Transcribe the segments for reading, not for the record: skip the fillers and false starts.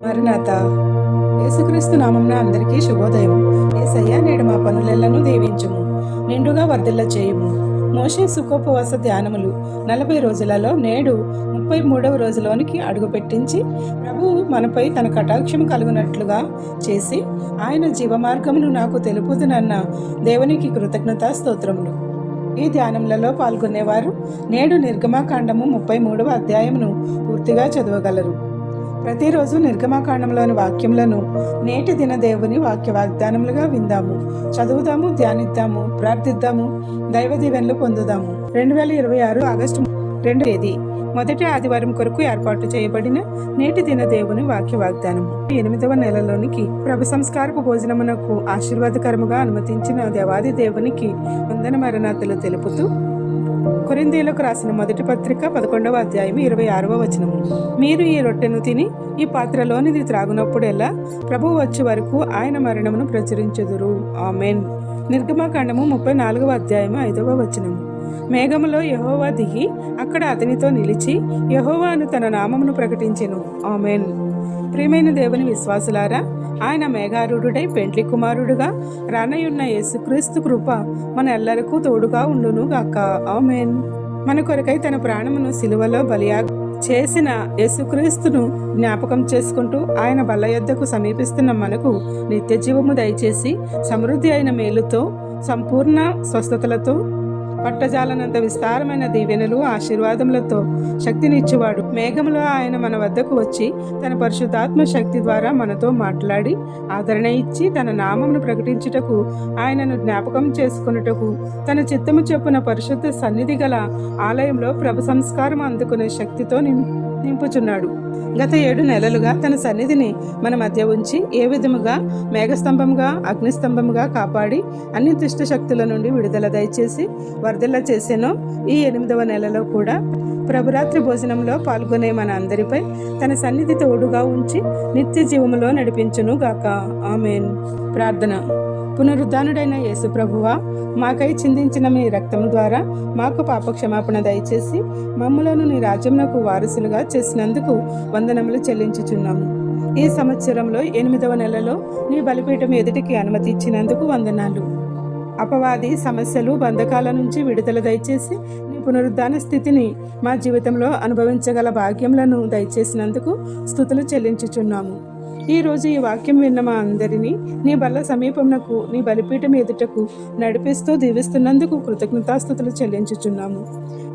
మరణాత యేసుక్రీస్తు నామమున అందరికీ శుభోదయం. యేసయ్య నేడు మా పనులెల్లను దీవించుము, నిండుగా వర్ధిల్ల చేయుము. మోషే సుఖోపవాస ధ్యానములు 40 రోజులలో నేడు 33వ రోజులోనికి అడుగు పెట్టించి ప్రభువు మనపై తన కటాక్షము కలుగునట్లుగా చేసి ఆయన జీవమార్గమును నాకు తెలుపుదునన్న దేవునికి కృతజ్ఞతా స్తోత్రములు. ఈ ధ్యానములలో పాల్గొనేవారు నేడు నిర్గమాకాండము 33వ అధ్యాయమును పూర్తిగా చదవగలరు. ప్రతిరోజు నిర్గమాకాండంలోని వాక్యములను నేటి దిన దేవుని వాక్య వాగ్దానములుగా విందాము, చదువుదాము, ధ్యానిద్దాము, ప్రార్థిద్దాము, దైవ దీవెనలు పొందుదాము. 2026 ఆగస్టు 2 తేదీ మొదటి ఆదివారం కొరకు ఏర్పాటు చేయబడిన నేటి దిన దేవుని వాక్య వాగ్దానము. 8వ నెలలోనికి ప్రభు సంస్కారపు భోజనమునకు ఆశీర్వాదకరముగా అనుమతించిన దేవాది దేవునికి వందన మరణాతులు తెలుపుతూ కొరింథీయులకు రాసిన మొదటి పత్రిక 11వ అధ్యాయం 26వ వచనము. మీరు ఈ రొట్టెను తిని ఈ పాత్రలోనిది త్రాగునప్పుడెల్లా ప్రభువు వచ్చే వరకు ఆయన మరణమును ప్రచురించుదురు. ఆమెన్. నిర్గమాకాండము 34వ అధ్యాయం 5వ వచనము. మేఘములో యెహోవా దిగి అక్కడ అతనితో నిలిచి యెహోవాను తన నామమును ప్రకటించెను. ఆమెన్. ప్రియమైన దేవుని విశ్వాసులారా, ఆయన మేఘారూఢుడై పెండ్లి కుమారుడుగా రానయున్న యేసుక్రీస్తు కృప మన ఎల్లరకు తోడుగా ఉండును గాక. ఆమెన్. మన కొరకై తన ప్రాణమును సిలువలో బలియాగ చేసిన యేసుక్రీస్తును జ్ఞాపకం చేసుకుంటూ ఆయన బల్ల యొద్దకు సమీపిస్తున్న మనకు నిత్య జీవము దయచేసి సమృద్ధి అయిన మేలుతో సంపూర్ణ స్వస్థతలతో పట్టజాలనంత విస్తారమైన దీవెనలు ఆశీర్వాదములతో శక్తినిచ్చువాడు. మేఘములో ఆయన మన వద్దకు వచ్చి తన పరిశుద్ధాత్మ శక్తి ద్వారా మనతో మాట్లాడి ఆదరణ ఇచ్చి తన నామమును ప్రకటించుటకు, ఆయనను జ్ఞాపకం చేసుకున్నటకు తన చిత్తము చొప్పున పరిశుద్ధ సన్నిధి గల ఆలయంలో ప్రభు సంస్కారం అందుకునే శక్తితో నింపుచున్నాడు. గత 7 నెలలుగా తన సన్నిధిని మన మధ్య ఉంచి ఏ విధముగా మేఘస్తంభంగా అగ్నిస్తంభంగా కాపాడి అన్ని దుష్ట శక్తుల నుండి విడుదల దయచేసి వర్ధిల్ల చేసేనో ఈ 8వ నెలలో కూడా ప్రభురాత్రి భోజనంలో పాల్గొనే మన అందరిపై తన సన్నిధి తోడుగా ఉంచి నిత్య జీవములో నడిపించును గాక. ఆమెన్. ప్రార్థన. పునరుద్ధానుడైన యేసు ప్రభువా, మాకై చిందించిన మీ రక్తము ద్వారా మాకు పాపక్షమాపణ దయచేసి మమ్ములను నీ రాజ్యమునకు వారసులుగా చేసినందుకు వందనములు చెల్లించుచున్నాము. ఈ సంవత్సరంలో 8వ నెలలో నీ బలిపీఠం ఎదుటికి అనుమతి ఇచ్చినందుకు వందనాలు. అపవాది సమస్యలు బంధకాల నుంచి విడుదల దయచేసి నీ పునరుద్ధాన స్థితిని మా జీవితంలో అనుభవించగల భాగ్యములను దయచేసినందుకు స్తుతులు చెల్లించుచున్నాము. ఈ రోజు ఈ వాక్యం విన్న మా అందరినీ నీ బల్ల సమీపమునకు నీ బలిపీఠం ఎదుటకు నడిపిస్తూ దీవిస్తున్నందుకు కృతజ్ఞతాస్తుతులు చెల్లించుచున్నాము.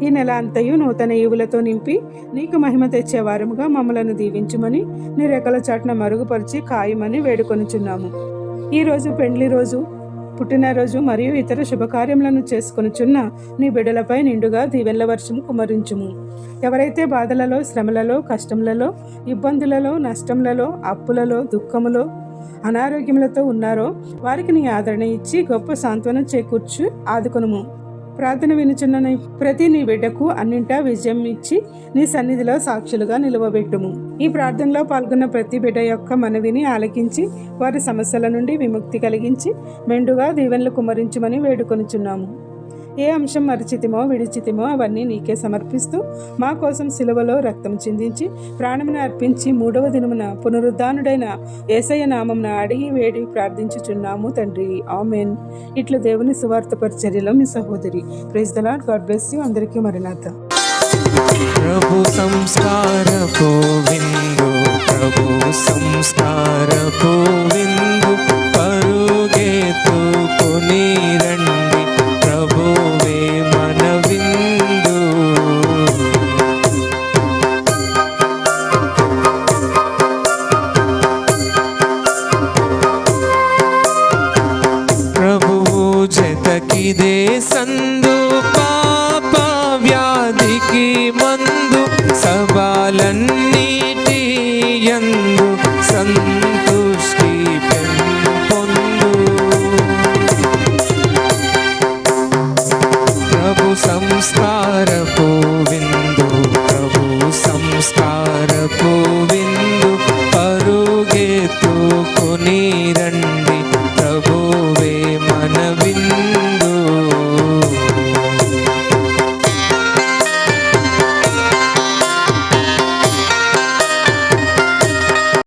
ఈ నెల అంతయు నూతన ఈవులతో నింపి నీకు మహిమ తెచ్చే వారముగా మమ్మలను దీవించుమని నీ రెక్కల చాటున మరుగుపరిచి కాయమని వేడుకొనుచున్నాము. ఈ రోజు పెండ్లి రోజు, పుట్టినరోజు మరియు ఇతర శుభకార్యములను చేసుకొనుచున్న నీ బిడ్డలపై నిండుగా దీవెనల వర్షం కుమరించుము. ఎవరైతే బాధలలో, శ్రమలలో, కష్టములలో, ఇబ్బందులలో, నష్టములలో, అప్పులలో, దుఃఖములో, అనారోగ్యములతో ఉన్నారో వారికి నీ ఆదరణ ఇచ్చి గొప్ప సాంత్వనం చేకూర్చు ఆదుకొనుము. ప్రార్థన వినుచున్న ప్రతి నీ బిడ్డకు అన్నింటా విజయం ఇచ్చి నీ సన్నిధిలో సాక్షులుగా నిలువబెట్టుము. ఈ ప్రార్థనలో పాల్గొన్న ప్రతి బిడ్డ యొక్క మనవిని ఆలకించి వారి సమస్యల నుండి విముక్తి కలిగించి మెండుగా దీవెనలు కుమరించమని వేడుకొనుచున్నాము. ఏ అంశం మరిచితిమో విడిచితిమో అవన్నీ నీకే సమర్పిస్తూ మా కోసం సిలువలో రక్తం చిందించి ప్రాణమును అర్పించి 3వ దినమున పునరుద్ధానుడైన యేసయ్య నామమున అడిగి వేడి ప్రార్థించుచున్నాము తండ్రి. ఆమెన్. ఇట్లా దేవుని సువార్త పరిచర్యలో మీ సహోదరి. Praise the lord. God bless you. అందరికీ మరణాత. ప్రభు సంస్కారపు విందు, ప్రభు సంస్కారపు విందు, పరుగెత్తుకొని రండి, ప్రభువే మన విందు. ప్రభువు జతకిదే సందు, పాప వ్యాధికి మందు, సవాలన్నిటి యందు